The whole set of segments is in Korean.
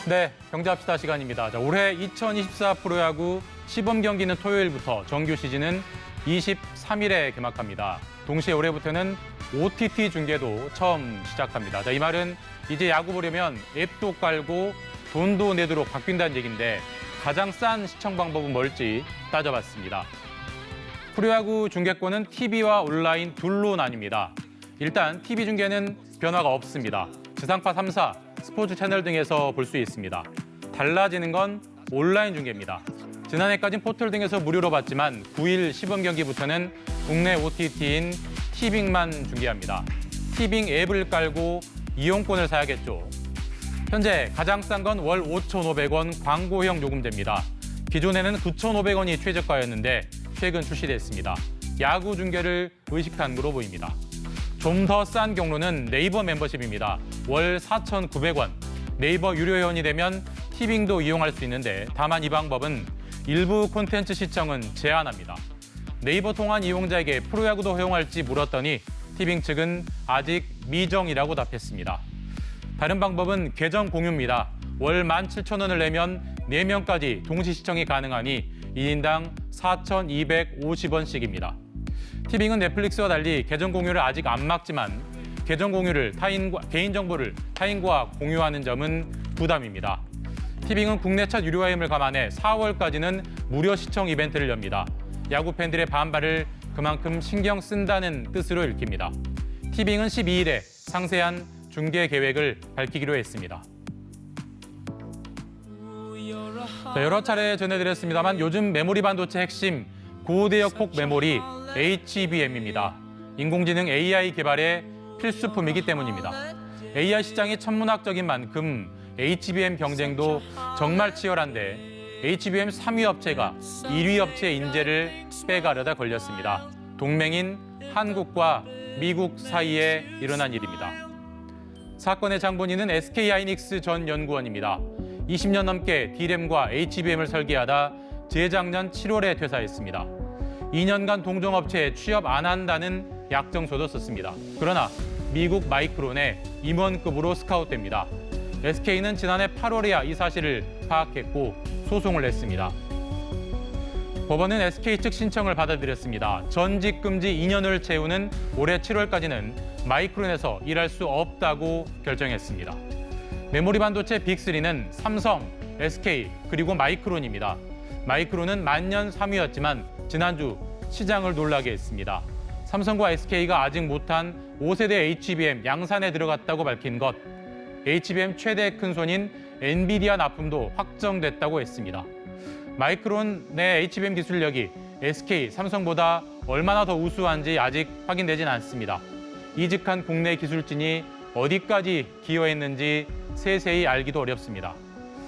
네, 경제합시다 시간입니다. 자, 올해 2024 프로야구 시범 경기는 토요일부터 정규 시즌은 23일에 개막합니다. 동시에 올해부터는 OTT 중계도 처음 시작합니다. 자, 이 말은 이제 야구 보려면 앱도 깔고 돈도 내도록 바뀐다는 얘기인데 가장 싼 시청 방법은 뭘지 따져봤습니다. 프로야구 중계권은 TV와 온라인 둘로 나뉩니다. 일단 TV 중계는 변화가 없습니다. 지상파 3사, 스포츠 채널 등에서 볼 수 있습니다. 달라지는 건 온라인 중계입니다. 지난해까진 포털 등에서 무료로 봤지만 9일 시범 경기부터는 국내 OTT인 티빙만 중계합니다. 티빙 앱을 깔고 이용권을 사야겠죠. 현재 가장 싼 건 월 5,500원 광고형 요금제입니다. 기존에는 9,500원이 최저가였는데 최근 출시됐습니다. 야구 중계를 의식한 것으로 보입니다. 좀 더 싼 경로는 네이버 멤버십입니다. 월 4,900원. 네이버 유료 회원이 되면 티빙도 이용할 수 있는데 다만 이 방법은 일부 콘텐츠 시청은 제한합니다. 네이버 통한 이용자에게 프로야구도 허용할지 물었더니 티빙 측은 아직 미정이라고 답했습니다. 다른 방법은 계정 공유입니다. 월 17,000원을 내면 4명까지 동시 시청이 가능하니 1인당 4,250원씩입니다. 티빙은 넷플릭스와 달리 계정 공유를 아직 안 막지만 계정 공유를 개인정보를 타인과 공유하는 점은 부담입니다. 티빙은 국내 첫 유료화임을 감안해 4월까지는 무료 시청 이벤트를 엽니다. 야구 팬들의 반발을 그만큼 신경 쓴다는 뜻으로 읽힙니다. 티빙은 12일에 상세한 중계 계획을 밝히기로 했습니다. 자, 여러 차례 전해드렸습니다만 요즘 메모리 반도체 핵심 고대역 폭 메모리 HBM입니다. 인공지능 AI 개발의 필수품이기 때문입니다. AI 시장이 천문학적인 만큼 HBM 경쟁도 정말 치열한데 HBM 3위 업체가 1위 업체의 인재를 빼가려다 걸렸습니다. 동맹인 한국과 미국 사이에 일어난 일입니다. 사건의 장본인은 SK하이닉스 전 연구원입니다. 20년 넘게 D램과 HBM을 설계하다 재작년 7월에 퇴사했습니다. 2년간 동종업체에 취업 안 한다는 약정서도 썼습니다. 그러나 미국 마이크론의 임원급으로 스카웃됩니다. SK는 지난해 8월에야 이 사실을 파악했고 소송을 냈습니다. 법원은 SK 측 신청을 받아들였습니다. 전직 금지 2년을 채우는 올해 7월까지는 마이크론에서 일할 수 없다고 결정했습니다. 메모리 반도체 빅3는 삼성, SK, 그리고 마이크론입니다. 마이크론은 만년 3위였지만 지난주 시장을 놀라게 했습니다. 삼성과 SK가 아직 못한 5세대 HBM 양산에 들어갔다고 밝힌 것, HBM 최대 큰손인 엔비디아 납품도 확정됐다고 했습니다. 마이크론 내 HBM 기술력이 SK, 삼성보다 얼마나 더 우수한지 아직 확인되진 않습니다. 이직한 국내 기술진이 어디까지 기여했는지 세세히 알기도 어렵습니다.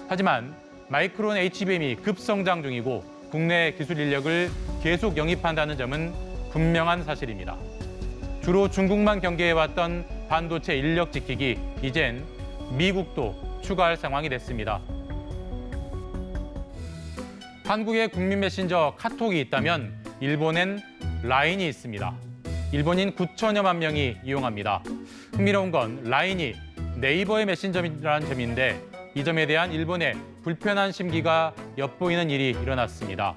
하지만 마이크론 HBM이 급성장 중이고 국내 기술 인력을 계속 영입한다는 점은 분명한 사실입니다. 주로 중국만 경계해왔던 반도체 인력 지키기, 이젠 미국도 추가할 상황이 됐습니다. 한국의 국민 메신저 카톡이 있다면 일본엔 라인이 있습니다. 일본인 9천여만 명이 이용합니다. 흥미로운 건 라인이 네이버의 메신저라는 점인데 이 점에 대한 일본의 불편한 심기가 엿보이는 일이 일어났습니다.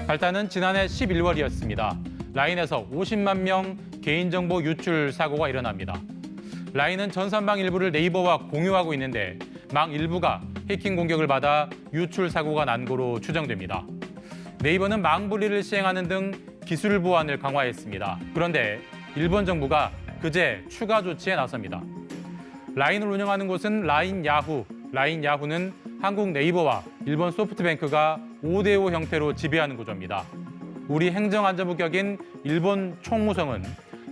발단은 지난해 11월이었습니다. 라인에서 50만 명 개인정보 유출 사고가 일어납니다. 라인은 전산망 일부를 네이버와 공유하고 있는데 망 일부가 해킹 공격을 받아 유출 사고가 난 거로 추정됩니다. 네이버는 망 분리를 시행하는 등 기술 보안을 강화했습니다. 그런데 일본 정부가 그제 추가 조치에 나섭니다. 라인을 운영하는 곳은 라인 야후. 라인 야후는 한국 네이버와 일본 소프트뱅크가 5대5 형태로 지배하는 구조입니다. 우리 행정안전부 격인 일본 총무성은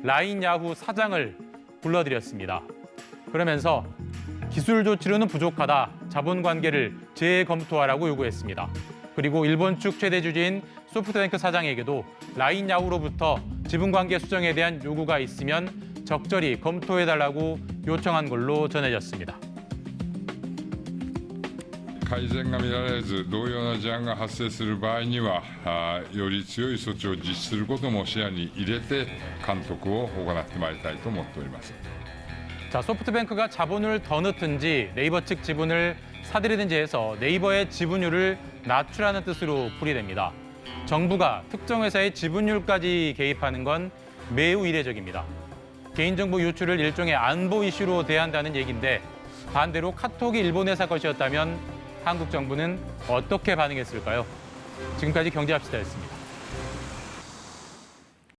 라인 야후 사장을 불러들였습니다. 그러면서 기술 조치로는 부족하다, 자본관계를 재검토하라고 요구했습니다. 그리고 일본 측 최대 주주인 소프트뱅크 사장에게도 라인 야후로부터 지분관계 수정에 대한 요구가 있으면 적절히 검토해달라고 요청한 걸로 전해졌습니다. 改善が見られず同様な事案が発生する場合にはより強い措置を実施することも視野に入れて監督を行ってまいりたいと思っております。 자, 소프트뱅크가 자본을 더 넣든지 네이버 측 지분을 사들이든지 해서 네이버의 지분율을 낮추라는 뜻으로 풀이됩니다. 정부가 특정 회사의 지분율까지 개입하는 건 매우 이례적입니다. 개인정보 유출을 일종의 안보 이슈로 대한다는 얘기인데 반대로 카톡이 일본 회사 것이었다면 한국 정부는 어떻게 반응했을까요? 지금까지 경제합시다였습니다.